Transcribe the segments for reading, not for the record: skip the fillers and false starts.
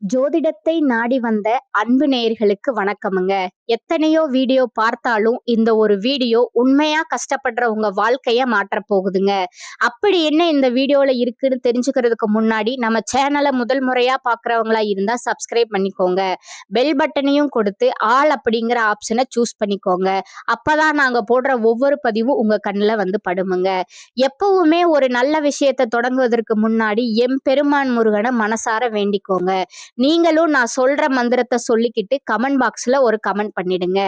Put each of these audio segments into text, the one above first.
ஜோதிடத்தை நாடி வந்த அன்பு நேயர்களுக்கு வணக்கமுங்க. எத்தனையோ வீடியோ பார்த்தாலும் இந்த ஒரு வீடியோ உண்மையா கஷ்டப்படுற உங்க வாழ்க்கைய மாற்றப் போகுதுங்க. அப்படி என்ன இந்த வீடியோல இருக்குன்னு தெரிஞ்சுக்கிறதுக்கு முன்னாடி நம்ம சேனலை முதல் முறையா பார்க்கறவங்களா இருந்தா சப்ஸ்கிரைப் பண்ணிக்கோங்க. பெல் பட்டனையும் கொடுத்து ஆல் அப்படிங்கிற ஆப்ஷனை சூஸ் பண்ணிக்கோங்க. அப்பதான் நாங்க போடுற ஒவ்வொரு பதிவும் உங்க கண்ணுல வந்து படுமுங்க. எப்பவுமே ஒரு நல்ல விஷயத்தை தொடங்குவதற்கு முன்னாடி எம்பெருமான் முருகனை மனசார வேண்டிக்கோங்க. நீங்களும் நான் சொல்ற மந்திரத்தை சொல்லிக்கிட்டு கமெண்ட் பாக்ஸ்ல ஒரு கமெண்ட் பண்ணிடுங்க.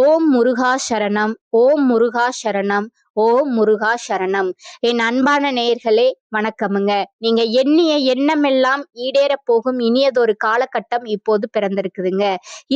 ஓம் முருகா சரணம், ஓம் முருகா சரணம், ஓம் முருகா சரணம். என் அன்பான நேயர்களே வணக்கமுங்க. நீங்க எண்ணிய எண்ணமெல்லாம் ஈடேற போகும் இனியதொரு காலகட்டம் இப்போது பிறந்திருக்குதுங்க.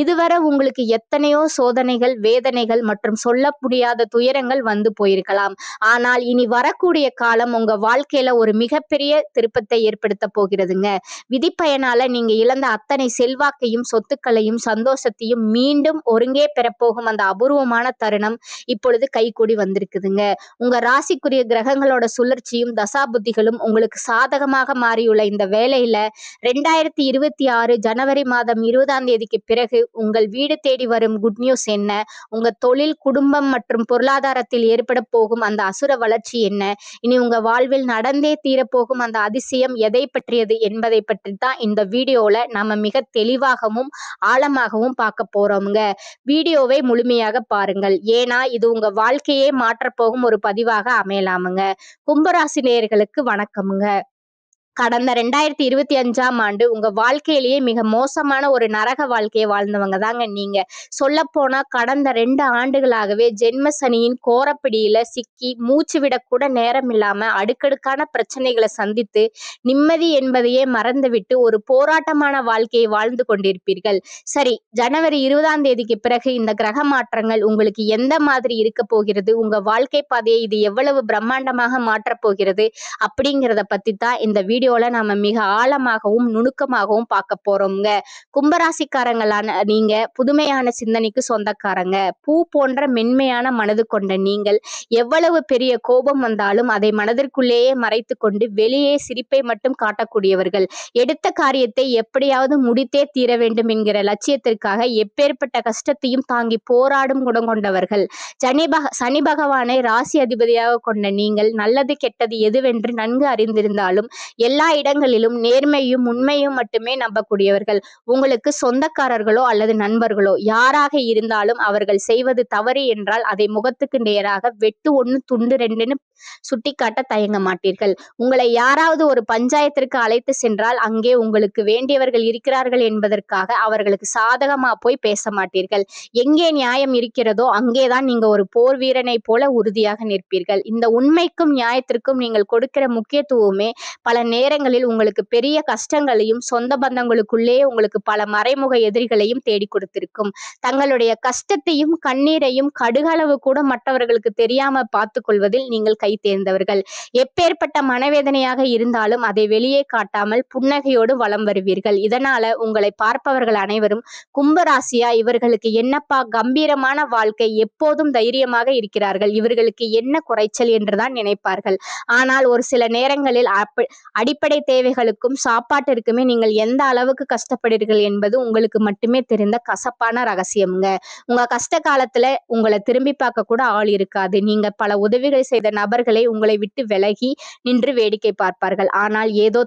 இதுவரை உங்களுக்கு எத்தனையோ சோதனைகள், வேதனைகள் மற்றும் சொல்ல முடியாத துயரங்கள் வந்து போயிருக்கலாம். ஆனால் இனி வரக்கூடிய காலம் உங்க வாழ்க்கையில ஒரு மிகப்பெரிய திருப்பத்தை ஏற்படுத்த போகிறதுங்க. விதிப்பயனால நீங்க இழந்த அத்தனை செல்வாக்கையும், சொத்துக்களையும், சந்தோஷத்தையும் மீண்டும் ஒருங்கே பெறப்போகும் அந்த அபூர்வமான தருணம் இப்பொழுது கைகூடி வந்திருக்குதுங்க. உங்க ராசிக்குரிய கிரகங்களோட சுழற்சியும் தசாபுத்திகளும் உங்களுக்கு சாதகமாக மாறியுள்ள இந்த வேளையில 2026 ஜனவரி மாதம் 20ஆம் தேதிக்கு பிறகு உங்கள் வீடு தேடி வரும் குட் நியூஸ் என்ன, உங்க தொழில், குடும்பம் மற்றும் பொருளாதாரத்தில் ஏற்பட போகும் அந்த அசுர வளர்ச்சி என்ன, இனி உங்க வாழ்வில் நடந்தே தீரப்போகும் அந்த அதிசயம் எதை பற்றியது என்பதை பற்றி தான் இந்த வீடியோல நாம மிக தெளிவாகவும் ஆழமாகவும் பார்க்க போறோம்ங்க. வீடியோவை முழுமையாக பாருங்கள். ஏன்னா இது உங்க வாழ்க்கையே மாற்றப்போகும் ஒரு பதிவாக அமையலாமுங்க. கும்பராசி நேயர்களுக்கு வணக்கமுங்க. கடந்த 2025ஆம் ஆண்டு உங்க வாழ்க்கையிலேயே மிக மோசமான ஒரு நரக வாழ்க்கையை வாழ்ந்தவங்க தாங்க நீங்க. சொல்லப்போனா கடந்த 2 ஆண்டுகளாகவே ஜென்ம சனியின் கோரப்பிடியில சிக்கி மூச்சு விடக்கூட நேரம் இல்லாம அடுக்கடுக்கான பிரச்சனைகளை சந்தித்து நிம்மதி என்பதையே மறந்துவிட்டு ஒரு போராட்டமான வாழ்க்கையை வாழ்ந்து கொண்டிருப்பீர்கள். சரி, ஜனவரி 20ஆம் தேதிக்கு பிறகு இந்த கிரக மாற்றங்கள் உங்களுக்கு எந்த மாதிரி இருக்க போகிறது, உங்க வாழ்க்கை பாதையை இது எவ்வளவு பிரம்மாண்டமாக மாற்றப் போகிறது அப்படிங்கிறத பத்தி தான் இந்த வீடியோல நாம மிக ஆழமாகவும் நுணுக்கமாகவும் பார்க்க போறோம்ங்க. கும்பராசிக்காரங்களான நீங்க புதுமையான சிந்தனைக்கு சொந்தக்காரங்க. பூ போன்ற மென்மையான மனது கொண்ட நீங்கள் எவ்வளவு பெரிய கோபம் வந்தாலும் அதை மனதிற்குள்ளேயே மறைத்து கொண்டு வெளியே சிரிப்பை மட்டும் காட்டக்கூடியவர்கள். எடுத்த காரியத்தை எப்படியாவது முடித்தே தீர வேண்டும் என்கிற லட்சியத்திற்காக எப்பேற்பட்ட கஷ்டத்தையும் தாங்கி போராடும் குணம் கொண்டவர்கள். சனி பகவானை ராசி அதிபதியாக கொண்ட நீங்கள் நல்லது கெட்டது எதுவென்று நன்கு அறிந்திருந்தாலும் எல்லா இடங்களிலும் நேர்மையும் உண்மையும் மட்டுமே நம்பக்கூடியவர்கள். உங்களுக்கு சொந்தக்காரர்களோ அல்லது நண்பர்களோ யாராக இருந்தாலும் அவர்கள் செய்வது தவறு என்றால் அதை முகத்துக்கு நேராக வெட்டு 1 துண்டு 2ன்னு சுட்டிக்காட்ட தயங்க மாட்டீர்கள். உங்களை யாராவது ஒரு பஞ்சாயத்திற்கு அழைத்து சென்றால் அங்கே உங்களுக்கு வேண்டியவர்கள் இருக்கிறார்கள் என்பதற்காக அவர்களுக்கு சாதகமா போய் பேச மாட்டீர்கள். எங்கே நியாயம் இருக்கிறதோ அங்கேதான் நீங்க ஒரு போர் வீரனை போல உறுதியாக நிற்பீர்கள். இந்த உண்மைக்கும் நியாயத்திற்கும் நீங்கள் கொடுக்கிற முக்கியத்துவமே பல நேரங்களில் உங்களுக்கு பெரிய கஷ்டங்களையும் சொந்த பந்தங்களுக்குள்ளே உங்களுக்கு பல மறைமுக எதிரிகளையும் தேடி கொடுத்திருக்கும். தங்களுடைய கஷ்டத்தையும் கண்ணீரையும் கடுகளவு கூட மற்றவர்களுக்கு தெரியாம பார்த்து கொள்வதில் நீங்கள் கை தேர்ந்தவர்கள். எப்பேற்பட்ட மனவேதனையாக இருந்தாலும் அதை வெளியே காட்டாமல் புன்னகையோடு வலம் வருவீர்கள். இதனால உங்களை பார்ப்பவர்கள் அனைவரும் கும்பராசியா, இவர்களுக்கு என்னப்பா கம்பீரமான வாழ்க்கை, எப்போதும் தைரியமாக இருக்கிறார்கள், இவர்களுக்கு என்ன குறைச்சல் என்றுதான் நினைப்பார்கள். ஆனால் ஒரு சில நேரங்களில் அடிப்படை தேவைகளுக்கும் சாப்பாட்டிற்குமே நீங்கள் எந்த அளவுக்கு கஷ்டப்படுறீர்கள் என்பது உங்களுக்கு மட்டுமே தெரிந்த கசப்பான ரகசியம்ங்க. உங்க கஷ்ட காலத்துல உங்களை திரும்பி பார்க்க கூட ஆள் இருக்காது. நீங்க பல உதவிகள் செய்த நபர்களை உங்களை விட்டு விலகி நின்று வேடிக்கை பார்ப்பார்கள். ஆனால் ஏதோ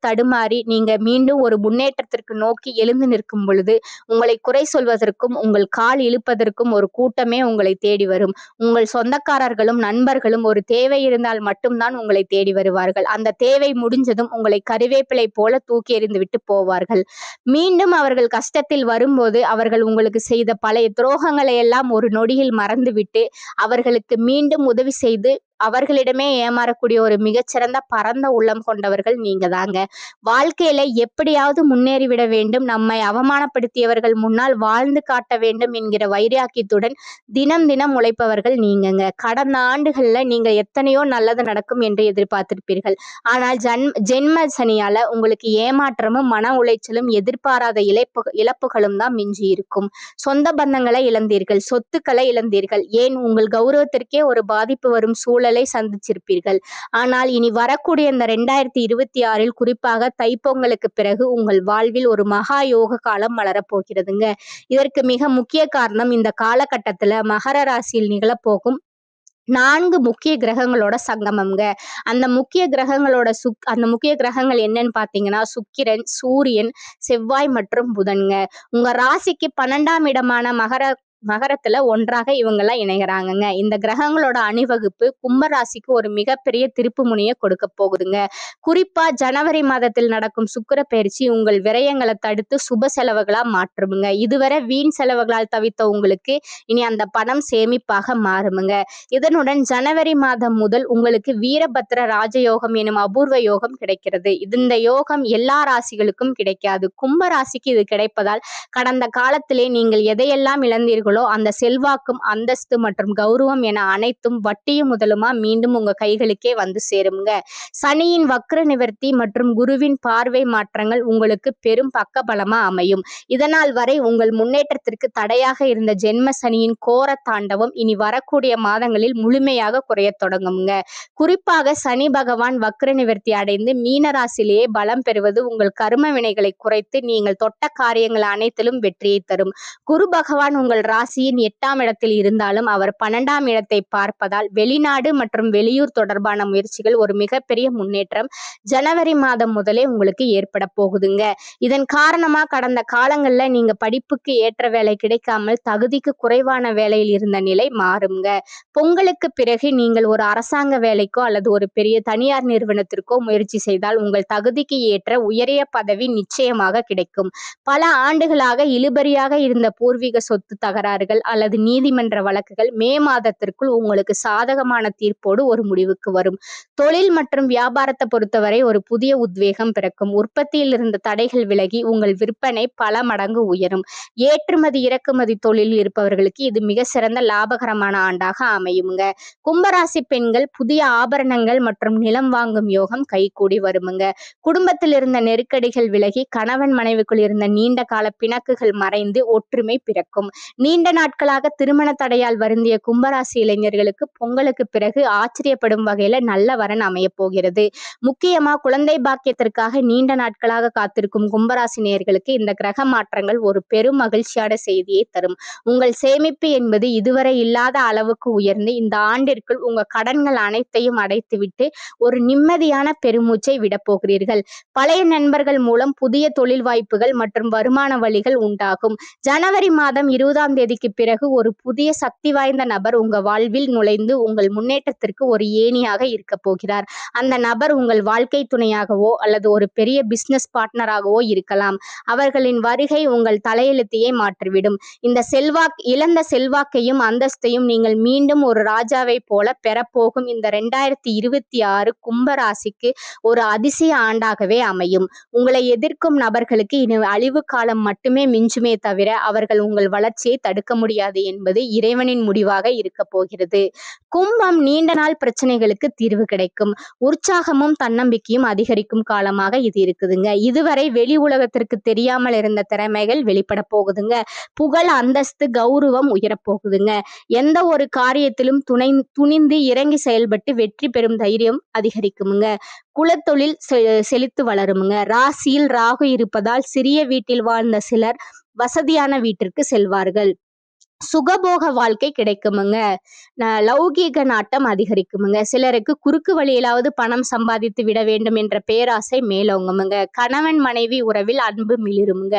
தடுமாறி நீங்க மீண்டும் ஒரு முன்னேற்றத்திற்கு நோக்கி எழுந்து நிற்கும் பொழுது உங்களை குறை சொல்வதற்கும் உங்கள் கால் இழுப்பதற்கும் ஒரு கூட்டமே உங்களை தேடி வரும். உங்கள் சொந்தக்காரர்களும் நண்பர்களும் ஒரு தேவை இருந்தால் மட்டும்தான் உங்களை தேடி வருவார்கள். அந்த தேவை முடிஞ்சதும் உங்களை கருவேப்பிலை போல தூக்கி எறிந்து விட்டு போவார்கள். மீண்டும் அவர்கள் கஷ்டத்தில் வரும்போது அவர்கள் உங்களுக்கு செய்த பழைய துரோகங்களை எல்லாம் ஒரு நொடியில் மறந்துவிட்டு அவர்களுக்கு மீண்டும் உதவி செய்து அவர்களிடமே ஏமாறக்கூடிய ஒரு மிகச்சிறந்த பரந்த உள்ளம் கொண்டவர்கள் நீங்க தாங்க. வாழ்க்கையில எப்படியாவது முன்னேறிவிட வேண்டும், நம்மை அவமானப்படுத்தியவர்கள் முன்னால் வாழ்ந்து காட்ட வேண்டும் என்கிற வைராக்கியத்துடன் தினம் தினம் உழைப்பவர்கள் நீங்கங்க. கடந்த ஆண்டுகள்ல நீங்க எத்தனையோ நல்லது நடக்கும் என்று எதிர்பார்த்திருப்பீர்கள். ஆனால் ஜென்ம சனியால உங்களுக்கு ஏமாற்றமும் மன உளைச்சலும் எதிர்பாராத இழப்புகளும் தான் மிஞ்சி இருக்கும். சொந்த பந்தங்களை இழந்தீர்கள், சொத்துக்களை இழந்தீர்கள், ஏன் உங்கள் கௌரவத்திற்கே ஒரு பாதிப்பு வரும் சூழல் சூழலை சந்திச்சிருப்பீர்கள். ஆனால் இனி வரக்கூடிய இந்த 2026 குறிப்பாக தைப்பொங்கலுக்கு பிறகு உங்கள் வாழ்வில் ஒரு மகா யோக காலம் மலரப்போகிறதுங்க. இதற்கு மிக முக்கிய காரணம் இந்த காலகட்டத்துல மகர ராசியில் நிகழப்போகும் 4 முக்கிய கிரகங்களோட சங்கமம்ங்க. அந்த முக்கிய கிரகங்கள் என்னன்னு பார்த்தீங்கன்னா, சுக்கிரன், சூரியன், செவ்வாய் மற்றும் புதன்ங்க. உங்க ராசிக்கு 12ஆம் இடமான மகரத்துல ஒன்றாக இவங்கெல்லாம் இணைகிறாங்கங்க. இந்த கிரகங்களோட அணிவகுப்பு கும்ப ராசிக்கு ஒரு மிகப்பெரிய திருப்பு முனையை கொடுக்க போகுதுங்க. குறிப்பா ஜனவரி மாதத்தில் நடக்கும் சுக்கிர பயிற்சி உங்கள் விரயங்களை தடுத்து சுப செலவுகளா மாற்றுமுங்க. இதுவரை வீண் செலவுகளால் தவித்த உங்களுக்கு இனி அந்த பணம் சேமிப்பாக மாறுமுங்க. இதனுடன் ஜனவரி மாதம் முதல் உங்களுக்கு வீரபத்ர ராஜயோகம் எனும் அபூர்வ யோகம் கிடைக்கிறது. இந்த யோகம் எல்லா ராசிகளுக்கும் கிடைக்காது. கும்ப ராசிக்கு இது கிடைப்பதால் கடந்த காலத்திலே நீங்கள் எதையெல்லாம் இழந்தீர்களோ அந்த செல்வாக்கும் அந்தஸ்து மற்றும் கௌரவம் என அனைத்தும் வட்டியும் முதலுமா மீண்டும் உங்க கைகளுக்கே வந்து சேருங்க. சனியின் வக்ர நிவர்த்தி மற்றும் குருவின் பார்வை மாற்றங்கள் உங்களுக்கு பெரும் பக்கபலமா அமையும். இதனால் வரை உங்கள் முன்னேற்றத்திற்கு தடையாக இருந்த ஜென்ம சனியின் கோர தாண்டவம் இனி வரக்கூடிய மாதங்களில் முழுமையாக குறையத் தொடங்குங்க. குறிப்பாக சனி பகவான் வக்ர நிவர்த்தி அடைந்து மீனராசிலேயே பலம் பெறுவது உங்கள் கர்ம வினைகளை குறைத்து நீங்கள் தொட்ட காரியங்கள் அனைத்திலும் வெற்றியை தரும். குரு பகவான் உங்கள் ராசியின் 8ஆம் இடத்தில் இருந்தாலும் அவர் 12ஆம் இடத்தை பார்ப்பதால் வெளிநாடு மற்றும் வெளியூர் தொடர்பான முயற்சிகள் ஒரு மிகப்பெரிய முன்னேற்றம் ஜனவரி மாதம் முதலே உங்களுக்கு ஏற்பட போகுதுங்க. இதன் காரணமா கடந்த காலங்கள்ல நீங்க படிப்புக்கு ஏற்ற வேலை கிடைக்காமல் தகுதிக்கு குறைவான வேலையில் இருந்த நிலை மாறுங்க. பொங்கலுக்கு பிறகு நீங்கள் ஒரு அரசாங்க வேலைக்கோ அல்லது ஒரு பெரிய தனியார் நிறுவனத்திற்கோ முயற்சி செய்தால் உங்கள் தகுதிக்கு ஏற்ற உயரிய பதவி நிச்சயமாக கிடைக்கும். பல ஆண்டுகளாக இழுபறியாக இருந்த பூர்வீக சொத்து தகராறுகள் அல்லது நீதிமன்ற வழக்குகள் மே மாதத்திற்குள் உங்களுக்கு சாதகமான தீர்ப்போடு ஒரு முடிவுக்கு வரும். தொழில் மற்றும் வியாபாரத்தை பொறுத்தவரை ஒரு புதிய உத்வேகம் பிறக்கும். உற்பத்தியில் இருந்த தடைகள் விலகி உங்கள் விற்பனை பல மடங்கு உயரும். ஏற்றுமதி இறக்குமதி தொழிலில் இருப்பவர்களுக்கு இது மிக சிறந்த லாபகரமான ஆண்டாக அமையுங்க. கும்பராசி பெண்கள் புதிய ஆபரணங்கள் மற்றும் நிலம் வாங்கும் யோகம் கைகூடி வருமுங்க. குடும்பத்தில் இருந்த நெருக்கடிகள் விலகி கணவன் மனைவிக்குள் இருந்த நீண்ட கால பிணக்குகள் மறைந்து ஒற்றுமை பிறக்கும். நீண்ட நாட்களாக திருமண தடையால் வருந்திய கும்பராசி இளைஞர்களுக்கு பொங்கலுக்கு பிறகு ஆச்சரியப்படும் வகையில நல்ல வரன் அமைய போகிறது. முக்கியமா குழந்தை பாக்கியத்திற்காக நீண்ட நாட்களாக காத்திருக்கும் கும்பராசி நேயர்களுக்கு இந்த கிரக மாற்றங்கள் ஒரு பெரும் மகிழ்ச்சியான செய்தியை தரும். உங்கள் சேமிப்பு என்பது இதுவரை இல்லாத அளவுக்கு உயர்ந்து இந்த ஆண்டிற்குள் உங்க கடன்கள் அனைத்தையும் அடைத்துவிட்டு ஒரு நிம்மதியான பெருமூச்சை விட போகிறீர்கள். பழைய நண்பர்கள் மூலம் புதிய தொழில் வாய்ப்புகள் மற்றும் வருமான வழிகள் உண்டாகும். ஜனவரி மாதம் 20ஆம் தேதிக்கு பிறகு ஒரு புதிய சக்தி வாய்ந்த நபர் உங்க வாழ்வில் நுழைந்து உங்கள் முன்னேற்றத்திற்கு ஒரு ஏணியாக இருக்க போகிறார். அந்த நபர் உங்கள் வாழ்க்கை துணையாகவோ அல்லது ஒரு பெரிய பிசினஸ் பார்ட்னராகவோ இருக்கலாம். அவர்களின் வருகை உங்கள் தலையெழுத்தையே மாற்றிவிடும். இழந்த செல்வாக்கையும் அந்தஸ்தையும் நீங்கள் மீண்டும் ஒரு ராஜாவை போல பெறப்போகும் இந்த 2026 கும்ப ராசிக்கு ஒரு அதிசய ஆண்டாகவே அமையும். உங்களை எதிர்க்கும் நபர்களுக்கு இனி அழிவு காலம் மட்டுமே மிஞ்சுமே தவிர அவர்கள் உங்கள் வளர்ச்சியை தடுக்க முடியாது என்பது இறைவனின் முடிவாக இருக்க போகிறது. கும்பம் நீண்ட நாள் பிரச்சனைகளுக்கு தீர்வு கிடைக்கும். உற்சாகமும் தன்னம்பிக்கையும் அதிகரிக்கும் காலமாக இது இருக்குதுங்க. இதுவரை வெளி உலகத்திற்கு தெரியாமல் இருந்த திறமைகள் வெளிப்பட போகுதுங்க. புகழ் அந்தஸ்து கௌரவம் உயரப்போகுதுங்க. எந்த ஒரு காரியத்திலும் துணிந்து இறங்கி செயல்பட்டு வெற்றி பெறும் தைரியம் அதிகரிக்குமுங்க. குலத்தொழில் செழித்து வளருமுங்க. ராசியில் ராகு இருப்பதால் சிறிய வீட்டில் வாழ்ந்த சிலர் வசதியான வீட்டிற்கு செல்வார்கள். சுகபோக வாழ்க்கை கிடைக்குமுங்க. லௌகீக நாட்டம் அதிகரிக்குமுங்க. சிலருக்கு குறுக்கு வழியிலாவது பணம் சம்பாதித்து விட வேண்டும் என்ற பேராசை மேலோங்குமுங்க. கணவன் மனைவி உறவில் அன்பு மிளிருமுங்க.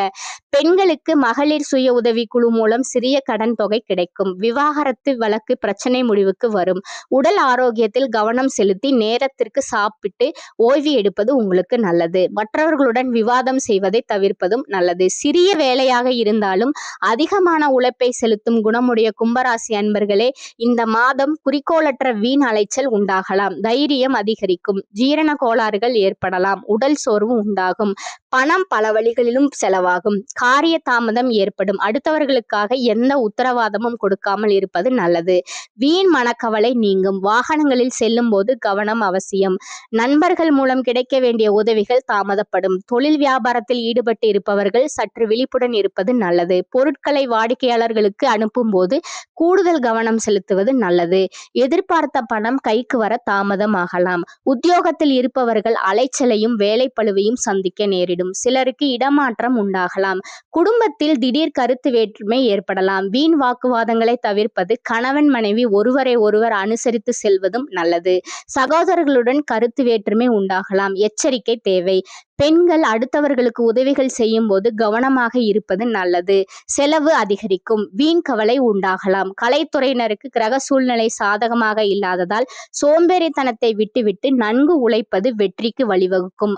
பெண்களுக்கு மகளிர் சுய உதவி குழு மூலம் சிறிய கடன் தொகை கிடைக்கும். விவாகரத்து வழக்கு பிரச்சனை முடிவுக்கு வரும். உடல் ஆரோக்கியத்தில் கவனம் செலுத்தி நேரத்திற்கு சாப்பிட்டு ஓய்வு எடுப்பது உங்களுக்கு நல்லது. மற்றவர்களுடன் விவாதம் செய்வதை தவிர்ப்பதும் நல்லது. சிறிய வேலையாக இருந்தாலும் அதிகமான உழைப்பை செலுத்தும் குணமுடைய கும்பராசி அன்பர்களே, இந்த மாதம் குறிக்கோளற்ற வீண் அலைச்சல் உண்டாகலாம். தைரியம் அதிகரிக்கும். ஜீரண கோளாறுகள் ஏற்படலாம். உடல் சோர்வு உண்டாகும். பணம் பல வழிகளிலும் செலவாகும். காரிய தாமதம் ஏற்படும். அடுத்தவர்களுக்காக எந்த உத்தரவாதமும் கொடுக்காமல் இருப்பது நல்லது. வீண் மனக்கவலை நீங்கும். வாகனங்களில் செல்லும் போது கவனம் அவசியம். நண்பர்கள் மூலம் கிடைக்க வேண்டிய உதவிகள் தாமதப்படும். தொழில் வியாபாரத்தில் ஈடுபட்டு இருப்பவர்கள் சற்று விழிப்புடன் இருப்பது நல்லது. பொருட்களை வாடிக்கையாளர்களுக்கு அனுப்பும் போது கூடுதல் கவனம் செலுத்துவது நல்லது. எதிர்பார்த்த பணம் கைக்கு வர தாமதமாகலாம். உத்தியோகத்தில் இருப்பவர்கள் அலைச்சலையும் வேலைப்பளுவையும் சந்திக்க நேரிடும். சிலருக்கு இடமாற்றம் உண்டாகலாம். குடும்பத்தில் திடீர் கருத்து வேற்றுமை ஏற்படலாம். வீண் வாக்குவாதங்களை தவிர்ப்பது, கணவன் மனைவி ஒருவரை ஒருவர் அனுசரித்து செல்வதும் நல்லது. சகோதரர்களுடன் கருத்து வேற்றுமை உண்டாகலாம். எச்சரிக்கை தேவை. பெண்கள் அடுத்தவர்களுக்கு உதவிகள் செய்யும் போது கவனமாக இருப்பது நல்லது. செலவு அதிகரிக்கும். வீண் கவலை உண்டாகலாம். கலைத்துறையினருக்கு கிரக சூழ்நிலை சாதகமாக இல்லாததால் சோம்பேறித்தனத்தை விட்டுவிட்டு நன்கு உழைப்பது வெற்றிக்கு வழிவகுக்கும்.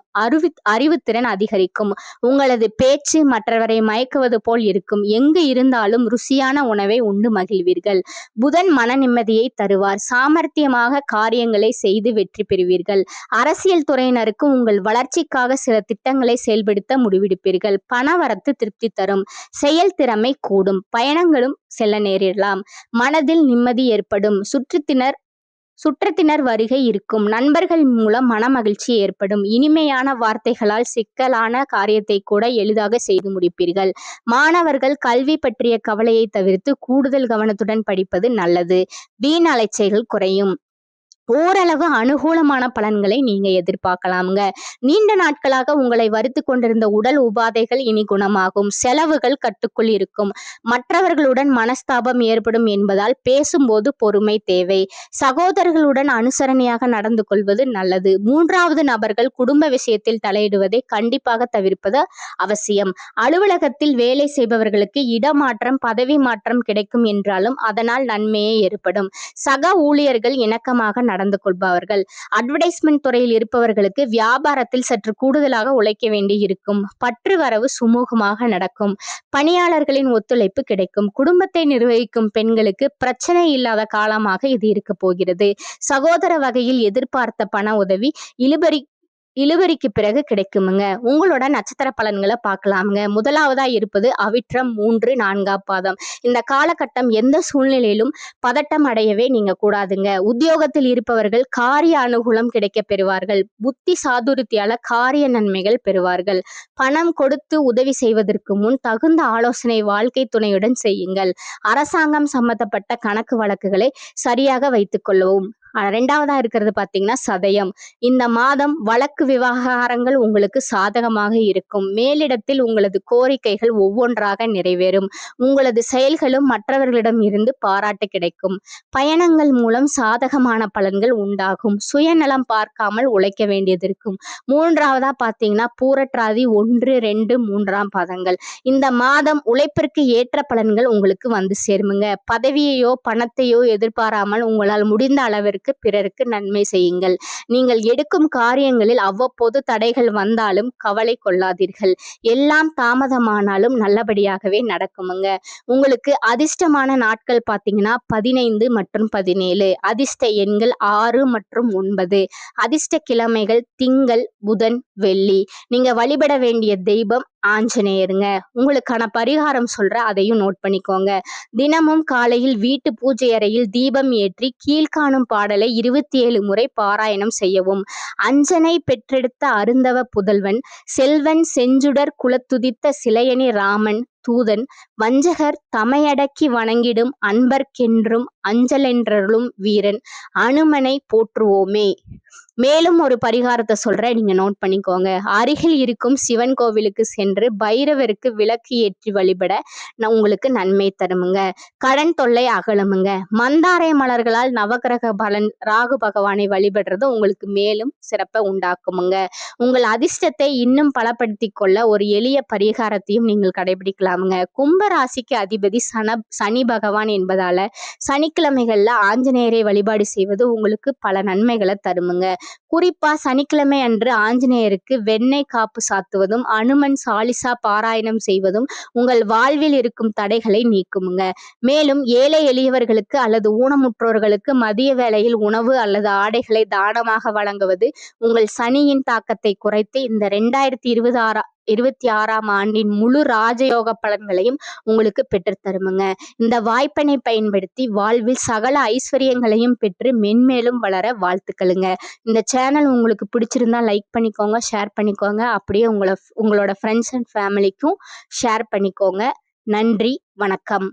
அறிவுத்திறன் அதிகரிக்கும். உங்களது பேச்சு மற்றவரை மயக்குவது போல் இருக்கும். எங்கு இருந்தாலும் ருசியான உணவை உண்டு மகிழ்வீர்கள். புதன் மன நிம்மதியை தருவார். சாமர்த்தியமாக காரியங்களை செய்து வெற்றி பெறுவீர்கள். அரசியல் துறையினருக்கு உங்கள் வளர்ச்சிக்காக சில திட்டங்களை செயல்படுத்த முடிவெடுப்பீர்கள். பணவரத்து திருப்தி தரும். செயல்திறமை கூடும். பயணங்களும் செல்ல நேரிடலாம். மனதில் நிம்மதி ஏற்படும். சுற்றத்தினர் வருகை இருக்கும். நண்பர்கள் மூலம் மனமகிழ்ச்சி ஏற்படும். இனிமையான வார்த்தைகளால் சிக்கலான காரியத்தை கூட எளிதாக செய்து முடிப்பீர்கள். மாணவர்கள் கல்வி பற்றிய கவலையை தவிர்த்து கூடுதல் கவனத்துடன் படிப்பது நல்லது. வீண் அலைச்சல்கள் குறையும். ஓரளவு அனுகூலமான பலன்களை நீங்க எதிர்பார்க்கலாமுங்க. நீண்ட நாட்களாக உங்களை வருத்தி கொண்டிருந்த உடல் உபாதைகள் இனி குணமாகும். செலவுகள் கட்டுக்குள் இருக்கும். மற்றவர்களுடன் மனஸ்தாபம் ஏற்படும் என்பதால் பேசும்போது பொறுமை தேவை. சகோதரர்களுடன் அனுசரணையாக நடந்து கொள்வது நல்லது. மூன்றாவது நபர்கள் குடும்ப விஷயத்தில் தலையிடுவதை கண்டிப்பாக தவிர்ப்பது அவசியம். அலுவலகத்தில் வேலை செய்பவர்களுக்கு இடமாற்றம், பதவி மாற்றம் கிடைக்கும் என்றாலும் அதனால் நன்மையே ஏற்படும். சக ஊழியர்கள் இணக்கமாக நடந்து கொள்பவர்கள். அட்வர்டைஸ்மெண்ட் துறையில் இருப்பவர்களுக்கு வியாபாரத்தில் சற்று கூடுதலாக உழைக்க வேண்டி இருக்கும். பற்று வரவு சுமூகமாக நடக்கும். பணியாளர்களின் ஒத்துழைப்பு கிடைக்கும். குடும்பத்தை நிர்வகிக்கும் பெண்களுக்கு பிரச்சனை இல்லாத காலமாக இது இருக்க போகிறது. சகோதர வகையில் எதிர்பார்த்த பண உதவி இழுபறிக்கு பிறகு கிடைக்குமுங்க. உங்களோட நட்சத்திர பலன்களை பார்க்கலாமுங்க. முதலாவதா இருப்பது அவிட்டம் 3, 4ஆம் பாதம். இந்த காலகட்டம் எந்த சூழ்நிலையிலும் பதட்டம் அடையவே நீங்க கூடாதுங்க. உத்தியோகத்தில் இருப்பவர்கள் காரிய அனுகூலம் கிடைக்க பெறுவார்கள். புத்தி சாதுரியத்தால காரிய நன்மைகள் பெறுவார்கள். பணம் கொடுத்து உதவி செய்வதற்கு முன் தகுந்த ஆலோசனை வாழ்க்கை துணையுடன் செய்யுங்கள். அரசாங்கம் சம்பந்தப்பட்ட கணக்கு வழக்குகளை சரியாக வைத்துக் கொள்ளவும். ரெண்டாவதா இருக்கிறது பாத்தீங்கன்னா சதயம். இந்த மாதம் வழக்கு விவகாரங்கள் உங்களுக்கு சாதகமாக இருக்கும். மேலிடத்தில் உங்களது கோரிக்கைகள் ஒவ்வொன்றாக நிறைவேறும். உங்களது செயல்களும் மற்றவர்களிடம் இருந்து பாராட்டு கிடைக்கும். பயணங்கள் மூலம் சாதகமான பலன்கள் உண்டாகும். சுயநலம் பார்க்காமல் உழைக்க வேண்டியது இருக்கும். மூன்றாவதா பாத்தீங்கன்னா பூரட்டாதி 1, 2, 3ஆம் பாதங்கள். இந்த மாதம் உழைப்பிற்கு ஏற்ற பலன்கள் உங்களுக்கு வந்து சேருமுங்க. பதவியையோ பணத்தையோ எதிர்பாராமல் உங்களால் முடிந்த அளவிற்கு பிறருக்கு நன்மை செய்யுங்கள். நீங்கள் எடுக்கும் காரியங்களில் அவ்வப்போது தடைகள் வந்தாலும் கவலை கொள்ளாதீர்கள். எல்லாம் தாமதமானாலும் நல்லபடியாகவே நடக்குமுங்க. உங்களுக்கு அதிர்ஷ்டமான நாட்கள் பார்த்தீங்கன்னா 15 மற்றும் 17. அதிர்ஷ்ட எண்கள் 6 மற்றும் 9. அதிர்ஷ்ட கிழமைகள் திங்கள், புதன், வெள்ளி. நீங்க வழிபட வேண்டிய தெய்வம் ஆஞ்சநேயருங்க. உங்களுக்கான பரிகாரம் சொல்றேன், அதையும் நோட் பண்ணிக்கோங்க. தினமும் காலையில் வீட்டு பூஜை அறையில் தீபம் ஏற்றி கீழ்காணும் பாடலை 27 முறை பாராயணம் செய்யவும். அஞ்சனை பெற்றெடுத்த அருந்தவ புதல்வன், செல்வன் செஞ்சுடர் குலத்துதித்த சிலையணி ராமன் தூதன், வஞ்சகர் தமையடக்கி வணங்கிடும் அன்பர்க்கென்றும் அஞ்சலென்றருளும் வீரன், அனுமனை போற்றுவோமே. மேலும் ஒரு பரிகாரத்தை சொல்றேன், நீங்க நோட் பண்ணிக்கோங்க. அருகில் இருக்கும் சிவன் கோவிலுக்கு சென்று பைரவருக்கு விளக்கு ஏற்றி வழிபட உங்களுக்கு நன்மை தருமுங்க. கடன் தொல்லை அகலுமுங்க. மந்தாரை மலர்களால் நவகிரக பலன் ராகு பகவானை வழிபடுறது உங்களுக்கு மேலும் சிறப்பை உண்டாக்குமுங்க. உங்கள் அதிர்ஷ்டத்தை இன்னும் பலப்படுத்தி கொள்ள ஒரு எளிய பரிகாரத்தையும் நீங்கள் கடைபிடிக்கலாமுங்க. கும்பராசிக்கு அதிபதி சனி பகவான் என்பதால சனிக்கிழமைகள்ல ஆஞ்சநேயரை வழிபாடு செய்வது உங்களுக்கு பல நன்மைகளை தருமுங்க. குறிப்பா சனிக்கிழமை அன்று ஆஞ்சநேயருக்கு வெண்ணெய் காப்பு சாத்துவதும் அனுமன் சாலிசா பாராயணம் செய்வதும் உங்கள் வாழ்வில் இருக்கும் தடைகளை நீக்குமுங்க. மேலும் ஏழை எளியவர்களுக்கு அல்லது ஊனமுற்றோர்களுக்கு மதிய வேளையில் உணவு அல்லது ஆடைகளை தானமாக வழங்குவது உங்கள் சனியின் தாக்கத்தை குறைத்து இந்த 2026ஆம் ஆண்டின் முழு ராஜயோக பலன்களையும் உங்களுக்கு பெற்றுத்தருமுங்க. இந்த வாய்ப்பினை பயன்படுத்தி வாழ்வில் சகல ஐஸ்வர்யங்களையும் பெற்று மென்மேலும் வளர வாழ்த்துக்களுங்க. இந்த சேனல் உங்களுக்கு பிடிச்சிருந்தா லைக் பண்ணிக்கோங்க, ஷேர் பண்ணிக்கோங்க. அப்படியே உங்களோட ஃப்ரெண்ட்ஸ் அண்ட் ஃபேமிலிக்கும் ஷேர் பண்ணிக்கோங்க. நன்றி, வணக்கம்.